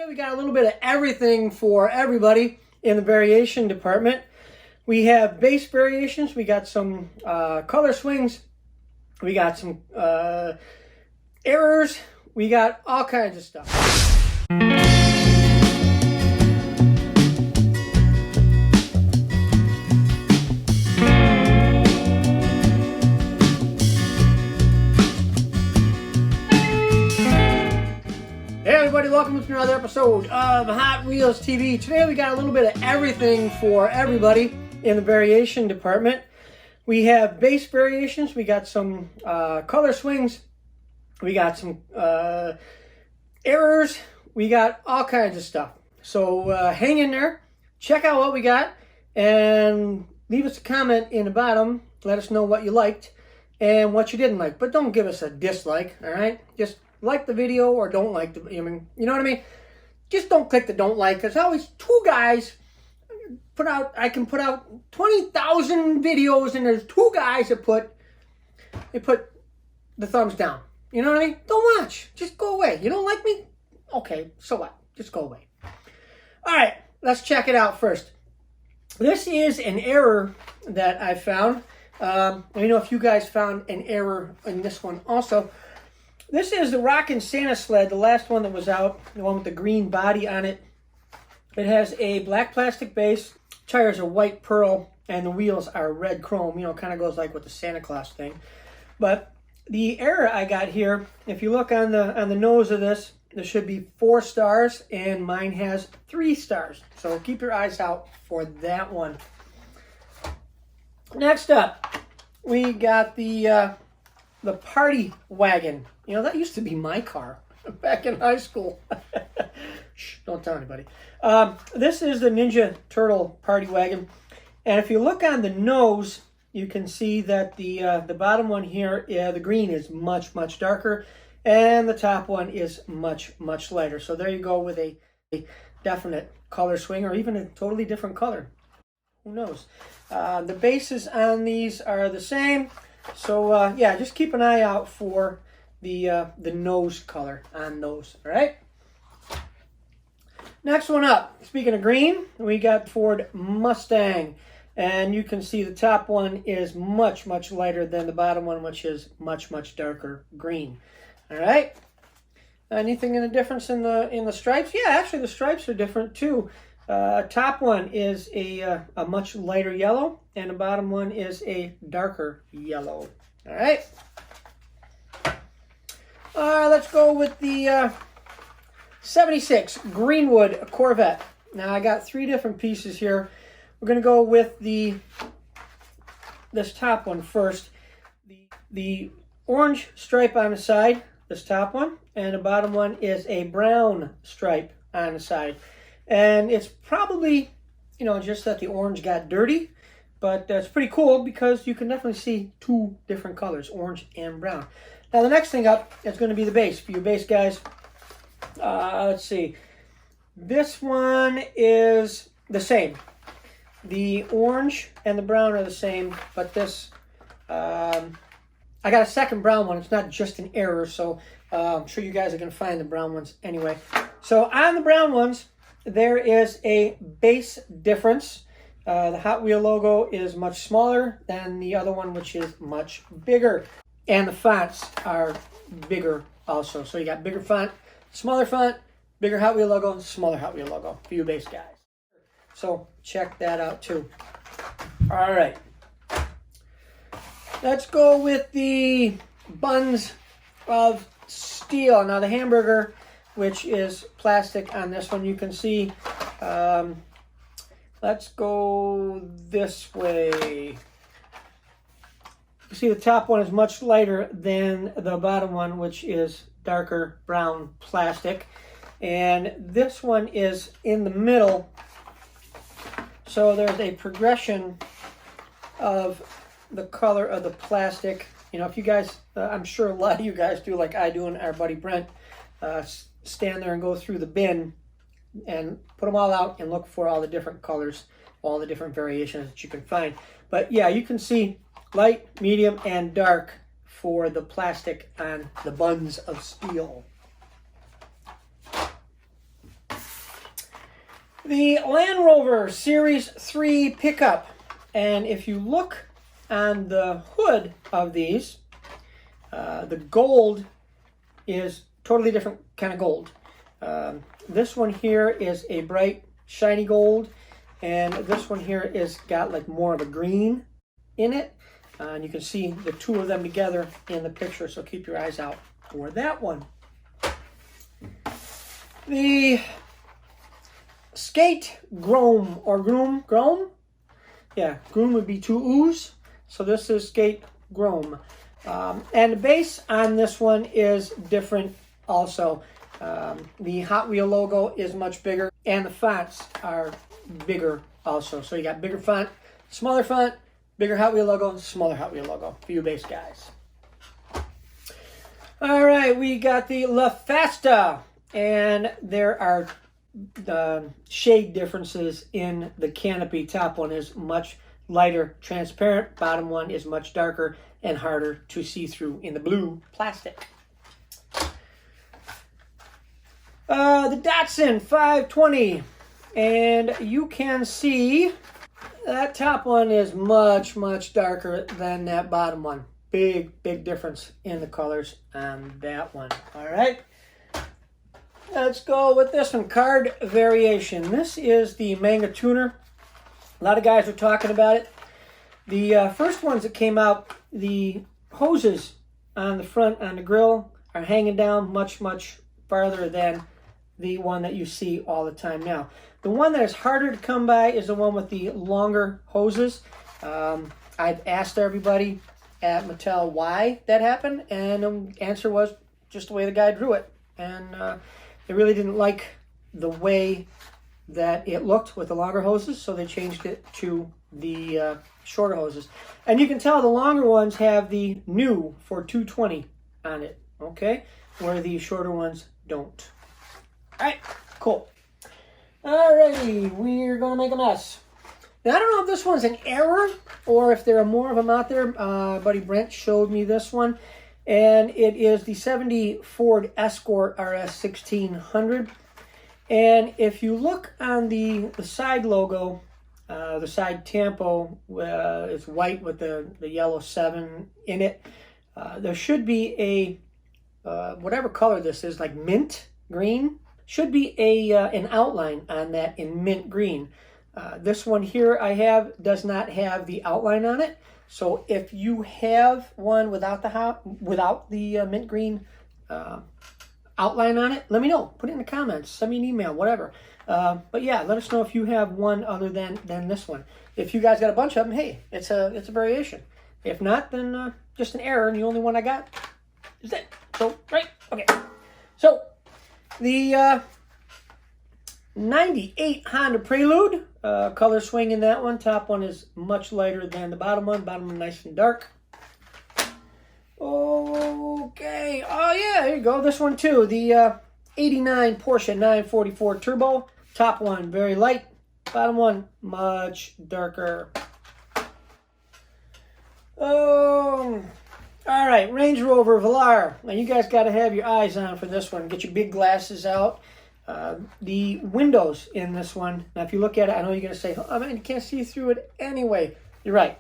Today we got a little bit of everything for everybody in the variation department. We have base variations, we got some color swings, we got some errors, we got all kinds of stuff. Hey everybody, welcome to another episode of Hot Wheels TV. Today we got a little bit of everything for everybody in the variation department. We have base variations, we got some color swings, we got some errors, we got all kinds of stuff. So hang in there, check out what we got, and leave us a comment in the bottom. Let us know what you liked and what you didn't like. But don't give us a dislike, all right? Just like the video or don't like the, you know what I mean? Just don't click the don't like, because always two guys put out, I can put out 20,000 videos and there's two guys that put the thumbs down. You know what I mean? Don't watch. Just go away. You don't like me? Okay, so what? Just go away. All right, let's check it out first. This is an error that I found. I know if you guys found an error in this one also. This is the Rockin' Santa sled, the last one that was out, the one with the green body on it. It has a black plastic base, tires are white pearl, and the wheels are red chrome. You know, kind of goes like with the Santa Claus thing. But the error I got here, if you look on the nose of this, there should be 4 stars, and mine has 3 stars. So keep your eyes out for that one. Next up, we got the party wagon. You know, that used to be my car back in high school. Shh, don't tell anybody. This is the Ninja Turtle party wagon. And if you look on the nose, you can see that the bottom one here, the green is much, much darker. And the top one is much, much lighter. So there you go with a definite color swing, or even a totally different color. Who knows? The bases on these are the same. So yeah, just keep an eye out for the nose color on those. All right. Next one up. Speaking of green, we got Ford Mustang, and you can see the top one is much, much lighter than the bottom one, which is much, much darker green. All right. Anything in the difference in the stripes? Yeah, actually the stripes are different too. Top one is a much lighter yellow, and the bottom one is a darker yellow. All right. Let's go with the 76 Greenwood Corvette. Now I got 3 different pieces here. We're going to go with this top one first. The orange stripe on the side, this top one, and the bottom one is a brown stripe on the side. And it's probably, you know, just that the orange got dirty, but that's pretty cool because you can definitely see 2 different colors, orange and brown. Now the next thing up is going to be the base. For you base guys, let's see. This one is the same. The orange and the brown are the same, but this, I got a second brown one. It's not just an error, so I'm sure you guys are going to find the brown ones anyway. So on the brown ones, there is a base difference. The Hot Wheel logo is much smaller than the other one, which is much bigger. And the fonts are bigger also. So you got bigger font, smaller font, bigger Hot Wheel logo, smaller Hot Wheel logo for you base guys. So check that out too. All right. Let's go with the buns of steel. Now the hamburger, which is plastic on this one, you can see. Let's go this way. You see the top one is much lighter than the bottom one, which is darker brown plastic. And this one is in the middle. So there's a progression of the color of the plastic. You know, if you guys, I'm sure a lot of you guys do like I do and our buddy Brent, stand there and go through the bin and put them all out and look for all the different colors, all the different variations that you can find. But yeah, you can see light, medium, and dark for the plastic on the buns of steel. The Land Rover Series 3 pickup. And if you look on the hood of these, the gold is totally different kind of gold. This one here is a bright, shiny gold, and this one here is got like more of a green in it. And you can see the two of them together in the picture, so keep your eyes out for that one. The Skate Groom, or Groom? Yeah, Groom would be two O's, so this is Skate Groom. And the base on this one is different also. The Hot Wheel logo is much bigger, and the fonts are bigger also. So you got bigger font, smaller font, bigger Hot Wheel logo, smaller Hot Wheel logo for you base guys. All right, we got the Lafasta, and there are shade differences in the canopy. Top one is much lighter, transparent. Bottom one is much darker and harder to see through in the blue plastic. The Datsun 520, and you can see that top one is much, much darker than that bottom one. Big, big difference in the colors on that one. All right, let's go with this one, card variation. This is the Manga Tuner. A lot of guys are talking about it. The first ones that came out, the hoses on the front on the grill are hanging down much, much farther than the one that you see all the time now. The one that is harder to come by is the one with the longer hoses. I've asked everybody at Mattel why that happened, and the answer was just the way the guy drew it. And they really didn't like the way that it looked with the longer hoses, so they changed it to the shorter hoses. And you can tell the longer ones have the new for 220 on it, okay? Where the shorter ones don't. All right, cool. Alrighty, we're gonna make a mess. Now, I don't know if this one's an error or if there are more of them out there. Buddy Brent showed me this one, and it is the 70 Ford Escort RS 1600. And if you look on the side logo, the side tampo, it's white with the yellow 7 in it. There should be a, whatever color this is, like mint green, should be an outline on that in mint green. This one here I have does not have the outline on it. So if you have one without the mint green outline on it, let me know. Put it in the comments. Send me an email, whatever. But yeah, let us know if you have one other than this one. If you guys got a bunch of them, hey, it's a variation. If not, then just an error, and the only one I got is it. So, right? Okay. So, the 98 Honda Prelude, color swing in that one. Top one is much lighter than the bottom one. Bottom one nice and dark. Okay. Oh, yeah, there you go. This one, too. The 89 Porsche 944 Turbo. Top one, very light. Bottom one, much darker. Oh, all right. Range Rover Velar. Now, you guys got to have your eyes on for this one. Get your big glasses out. The windows in this one, now if you look at it, I know you're going to say, oh man, you can't see through it anyway. You're right.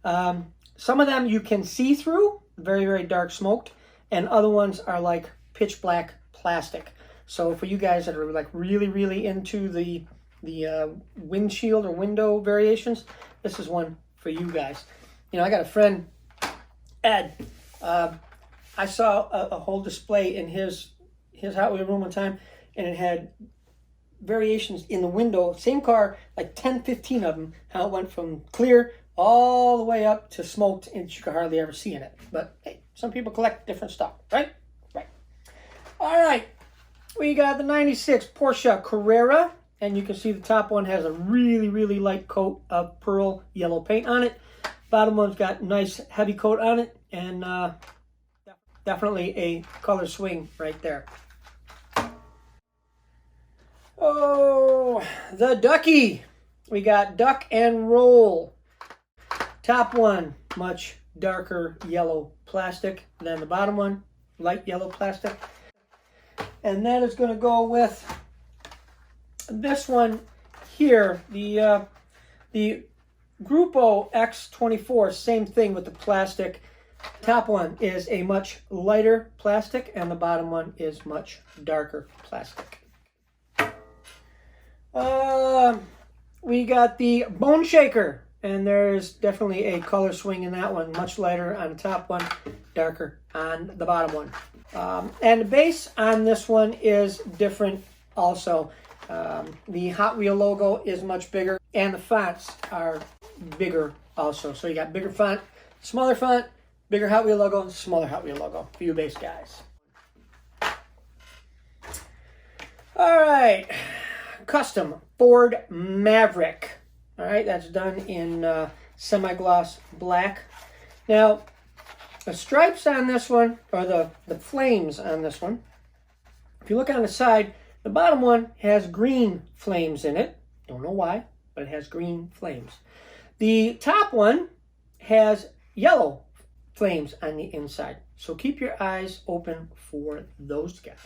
Some of them you can see through, very, very dark smoked, and other ones are like pitch black plastic. So for you guys that are like really, really into the windshield or window variations, this is one for you guys. You know, I got a friend, Ed. I saw a whole display in his Hot Wheel room one time, and it had variations in the window, same car, like 10, 15 of them, how it went from clear all the way up to smoked, and you could hardly ever see in it. But hey, some people collect different stuff, right? Right. All right, we got the 96 Porsche Carrera, and you can see the top one has a really, really light coat of pearl yellow paint on it. Bottom one's got nice heavy coat on it, and definitely a color swing right there. Oh, the Ducky. We got Duck and Roll. Top one, much darker yellow plastic than the bottom one, light yellow plastic. And that is going to go with this one. here, the Grupo X24, same thing with the plastic. Top one is a much lighter plastic, and the bottom one is much darker plastic. We got the Bone Shaker, and there's definitely a color swing in that one. Much lighter on the top one, darker on the bottom one. And the base on this one is different also. The Hot Wheel logo is much bigger, and the fonts are bigger also. So you got bigger font, smaller font, bigger Hot Wheel logo, smaller Hot Wheel logo for you base guys. All right, custom Ford Maverick. All right, that's done in semi-gloss black. Now, the stripes on this one, or the flames on this one, if you look on the side, the bottom one has green flames in it. Don't know why, but it has green flames. The top one has yellow flames on the inside. So keep your eyes open for those guys.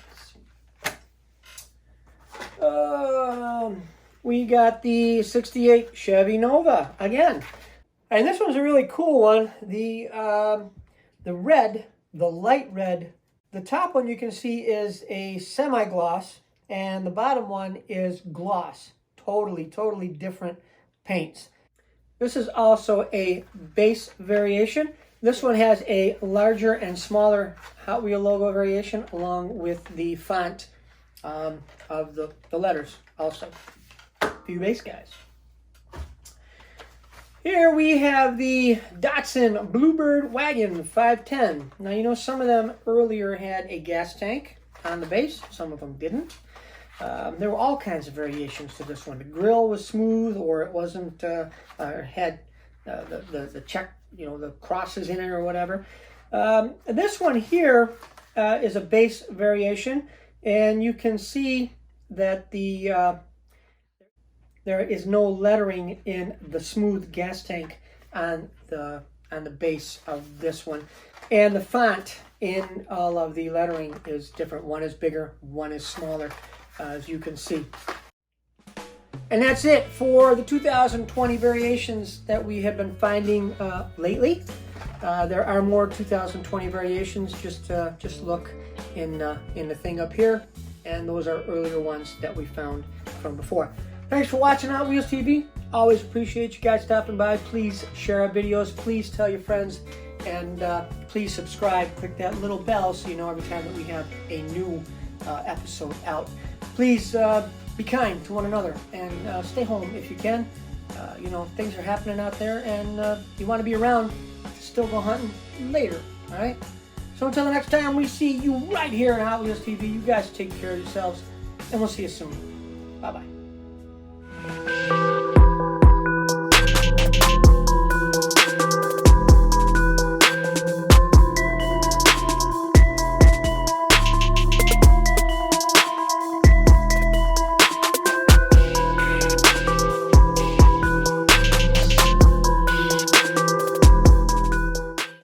We got the 68 Chevy Nova again. And this one's a really cool one. The red, the light red, the top one you can see is a semi-gloss, and the bottom one is gloss. Totally different paints. This is also a base variation. This one has a larger and smaller Hot Wheel logo variation along with the font of the letters also. For you base guys. Here we have the Datsun Bluebird Wagon 510. Now you know some of them earlier had a gas tank on the base, some of them didn't. There were all kinds of variations to this one. The grill was smooth, or it wasn't, had the check, you know, the crosses in it or whatever. This one here is a base variation, and you can see that there is no lettering in the smooth gas tank on the base of this one, and the font in all of the lettering is different. One is bigger, one is smaller, as you can see. And that's it for the 2020 variations that we have been finding lately. There are more 2020 variations. Just look in the thing up here, and those are earlier ones that we found from before. Thanks for watching Hot Wheels TV. Always appreciate you guys stopping by. Please share our videos. Please tell your friends, and please subscribe. Click that little bell so you know every time that we have a new episode out. Please be kind to one another, and stay home if you can. You know, things are happening out there, and you want to be around to still go hunting later, all right? So until the next time we see you right here on Hot Wheels TV, you guys take care of yourselves, and we'll see you soon. Bye-bye.